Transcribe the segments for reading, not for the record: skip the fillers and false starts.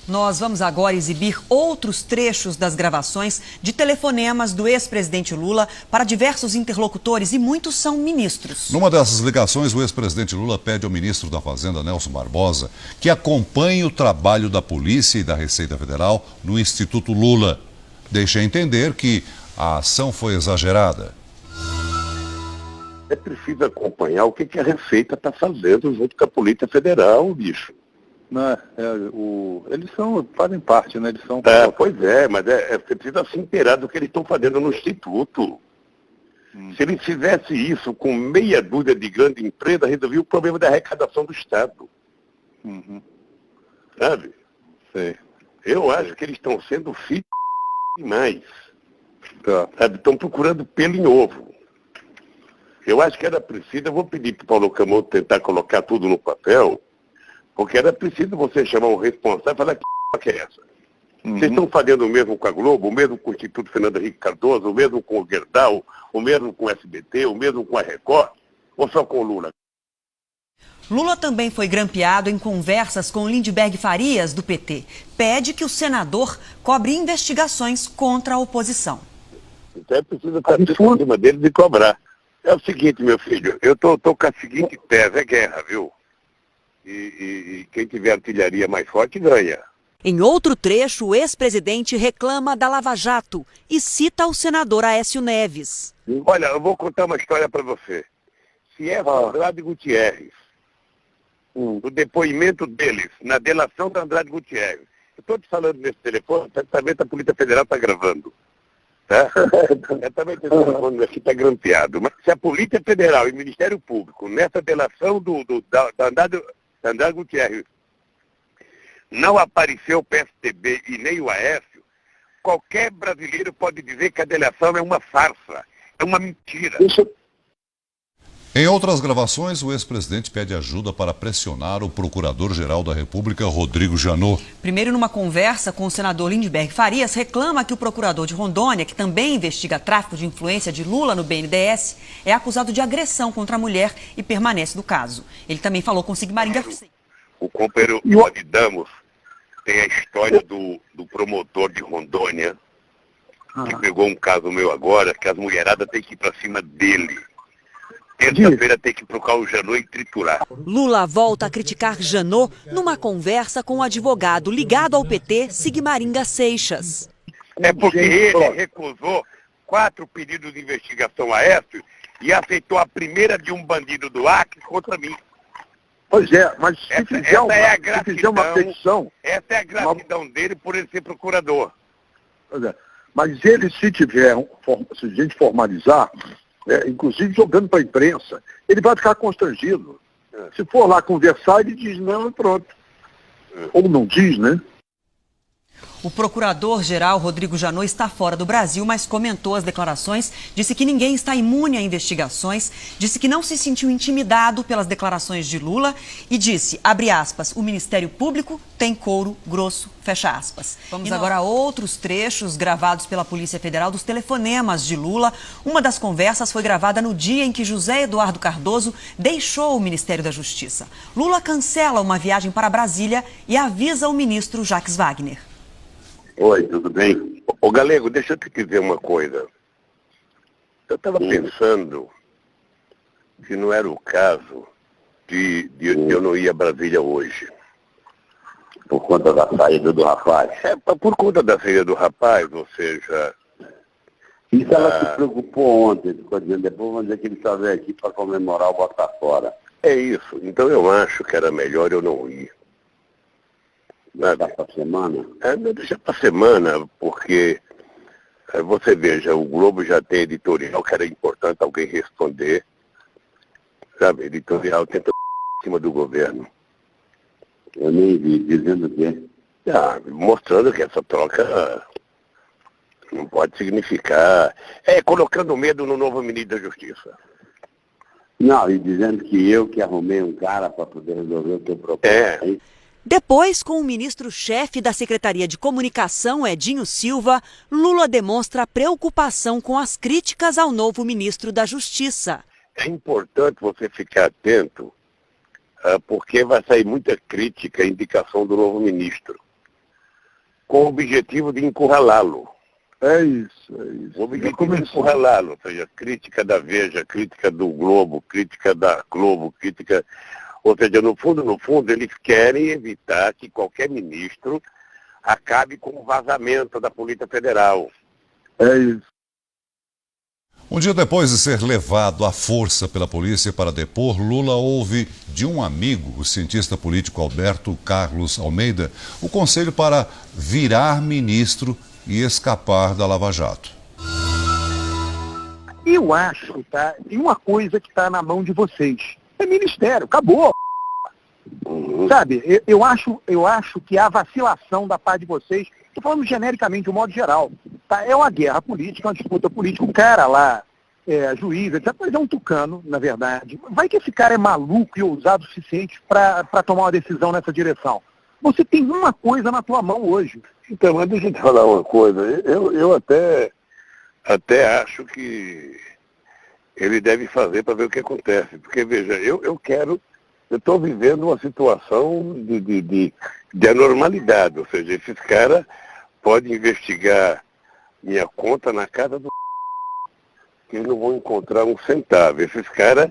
Nós vamos agora exibir outros trechos das gravações de telefonemas do ex-presidente Lula para diversos interlocutores e muitos são ministros. Numa dessas ligações, o ex-presidente Lula pede ao ministro da Fazenda, Nelson Barbosa, que acompanhe o trabalho da Polícia e da Receita Federal no Instituto Lula. Deixa entender que a ação foi exagerada. É preciso acompanhar o que a Receita está fazendo junto com a Polícia Federal, bicho. Não, eles fazem parte, né? Eles são... Pois é, mas você precisa se inteirar do que eles estão fazendo no Instituto. Se eles fizessem isso com meia dúzia de grandes empresas, resolvia o problema da arrecadação do Estado. Sabe? Sei. Eu acho que eles estão sendo filhos demais. Sabe? Estão procurando pelo em ovo. Eu acho que era preciso, eu vou pedir para o Paulo Camoto tentar colocar tudo no papel, porque era preciso você chamar um responsável e falar que é essa. Vocês estão fazendo o mesmo com a Globo, o mesmo com o Instituto Fernando Henrique Cardoso, o mesmo com o Gerdau, o mesmo com o SBT, o mesmo com a Record, ou só com o Lula? Lula também foi grampeado em conversas com Lindbergh Farias, do PT. Pede que o senador cobre investigações contra a oposição. Então é preciso estar em cima deles e cobrar. É o seguinte, meu filho, eu tô com a seguinte tese, é guerra, viu? E quem tiver artilharia mais forte ganha. Em outro trecho, o ex-presidente reclama da Lava Jato e cita o senador Aécio Neves. Olha, eu vou contar uma história para você. Se é Andrade Gutierrez, o depoimento deles na delação da Andrade Gutierrez, eu estou te falando nesse telefone, certamente a Polícia Federal está gravando. Tá? Certamente esse telefone aqui está grampeado. Mas se a Polícia Federal e o Ministério Público, nessa delação da Andrade Gutierrez, não apareceu o PSDB e nem o Aécio, qualquer brasileiro pode dizer que a delação é uma farsa, é uma mentira. Em outras gravações, o ex-presidente pede ajuda para pressionar o procurador-geral da República, Rodrigo Janot. Primeiro, numa conversa com o senador Lindbergh Farias, reclama que o procurador de Rondônia, que também investiga tráfico de influência de Lula no BNDES, é acusado de agressão contra a mulher e permanece no caso. Ele também falou com Sigmaringa. O companheiro Rod Damos tem a história do promotor de Rondônia, que pegou um caso meu agora, que as mulheradas têm que ir para cima dele. Terça-feira tem que procurar o Janot e triturar. Lula volta a criticar Janot numa conversa com o advogado ligado ao PT, Sigmaringa Seixas. É porque ele recusou 4 pedidos de investigação a Aécio e aceitou a primeira de um bandido do Acre contra mim. Pois é, mas se fizer uma petição... Essa é a gratidão dele por ele ser procurador. Pois é, mas ele, se a gente formalizar... inclusive jogando para a imprensa, ele vai ficar constrangido. Se for lá conversar, ele diz não e pronto. Ou não diz, né? O procurador-geral Rodrigo Janot está fora do Brasil, mas comentou as declarações, disse que ninguém está imune a investigações, disse que não se sentiu intimidado pelas declarações de Lula e disse, abre aspas, o Ministério Público tem couro grosso, fecha aspas. Vamos agora a outros trechos gravados pela Polícia Federal dos telefonemas de Lula. Uma das conversas foi gravada no dia em que José Eduardo Cardoso deixou o Ministério da Justiça. Lula cancela uma viagem para Brasília e avisa o ministro Jacques Wagner. Oi, tudo bem? Ô Galego, deixa eu te dizer uma coisa. Eu estava pensando que não era o caso de eu não ir a Brasília hoje. Por conta da saída do rapaz. Por conta da saída do rapaz, ou seja... Isso ela se preocupou ontem, ficou dizendo, depois vão dizer que ele só veio aqui para comemorar o Bota Fora. É isso, então eu acho que era melhor eu não ir. Deixar para semana? Deixa para semana, porque você veja, o Globo já tem editorial que era importante alguém responder. Sabe, editorial tenta em cima do governo. Eu nem vi, dizendo o quê? Mostrando que essa troca não pode significar... colocando medo no novo ministro da Justiça. Não, e dizendo que eu que arrumei um cara para poder resolver o teu problema. Depois, com o ministro-chefe da Secretaria de Comunicação, Edinho Silva, Lula demonstra preocupação com as críticas ao novo ministro da Justiça. É importante você ficar atento, porque vai sair muita crítica à indicação do novo ministro. com o objetivo de encurralá-lo. É isso, é isso. O objetivo de encurralá-lo, ou seja, crítica da Veja, crítica do Globo, crítica da Globo, crítica... Ou seja, no fundo, eles querem evitar que qualquer ministro acabe com o vazamento da Polícia Federal. É isso. Um dia depois de ser levado à força pela polícia para depor, Lula ouve de um amigo, o cientista político Alberto Carlos Almeida, o conselho para virar ministro e escapar da Lava Jato. Eu acho, tá? Tem uma coisa que está na mão de vocês. É ministério, acabou. Sabe, eu acho que a vacilação da parte de vocês, estou falando genericamente, de um modo geral, tá? É uma guerra política, uma disputa política, um cara lá, juiz, etc., mas é um tucano, na verdade. Vai que esse cara é maluco e ousado o suficiente para tomar uma decisão nessa direção. Você tem uma coisa na tua mão hoje. Então, mas deixa eu te falar uma coisa. Eu até acho que ele deve fazer para ver o que acontece. Porque, veja, eu estou vivendo uma situação de anormalidade. Ou seja, esses caras podem investigar minha conta na casa do que eles não vão encontrar um centavo. Esses caras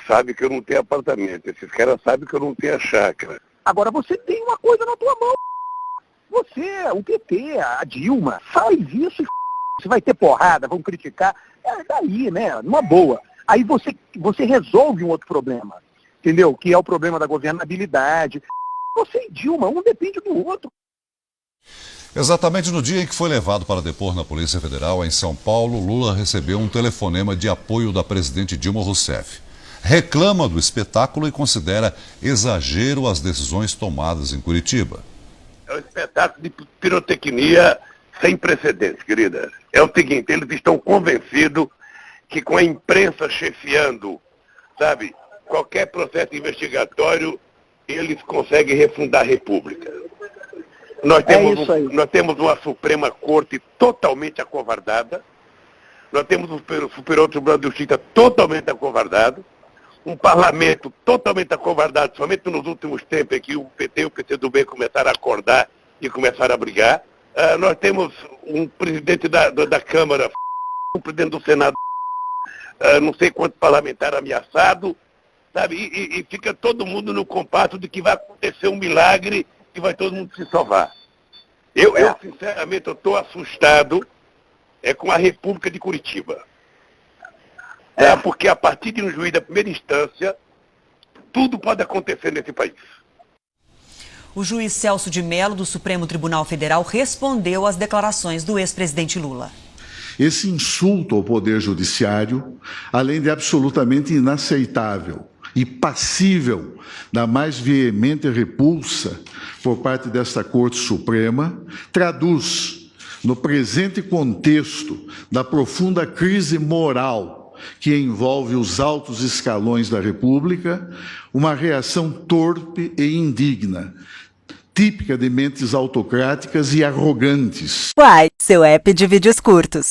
sabem que eu não tenho apartamento. Esses caras sabem que eu não tenho a chácara. Agora você tem uma coisa na tua mão. Você, o PT, a Dilma, faz isso. Você vai ter porrada, vão criticar. É daí, né? Numa boa. Aí você resolve um outro problema. Entendeu? Que é o problema da governabilidade. Você e Dilma, um depende do outro. Exatamente no dia em que foi levado para depor na Polícia Federal, em São Paulo, Lula recebeu um telefonema de apoio da presidente Dilma Rousseff. Reclama do espetáculo e considera exagero as decisões tomadas em Curitiba. É um espetáculo de pirotecnia sem precedentes, querida. É o seguinte, eles estão convencidos que com a imprensa chefiando, sabe, qualquer processo investigatório, eles conseguem refundar a República. Nós temos uma Suprema Corte totalmente acovardada, nós temos o Superior Tribunal de Justiça totalmente acovardado, um parlamento totalmente acovardado, somente nos últimos tempos que o PT e o PCdoB começaram a acordar e começaram a brigar. Nós temos um presidente da Câmara, um presidente do Senado, não sei quantos parlamentares ameaçados, sabe? E fica todo mundo no compasso de que vai acontecer um milagre e vai todo mundo se salvar. Eu sinceramente, estou assustado com a República de Curitiba. Porque a partir de um juiz da primeira instância, tudo pode acontecer nesse país. O juiz Celso de Mello, do Supremo Tribunal Federal, respondeu às declarações do ex-presidente Lula. Esse insulto ao Poder Judiciário, além de absolutamente inaceitável e passível da mais veemente repulsa por parte desta Corte Suprema, traduz, no presente contexto da profunda crise moral que envolve os altos escalões da República, uma reação torpe e indigna, típica de mentes autocráticas e arrogantes. Uai, seu app de vídeos curtos.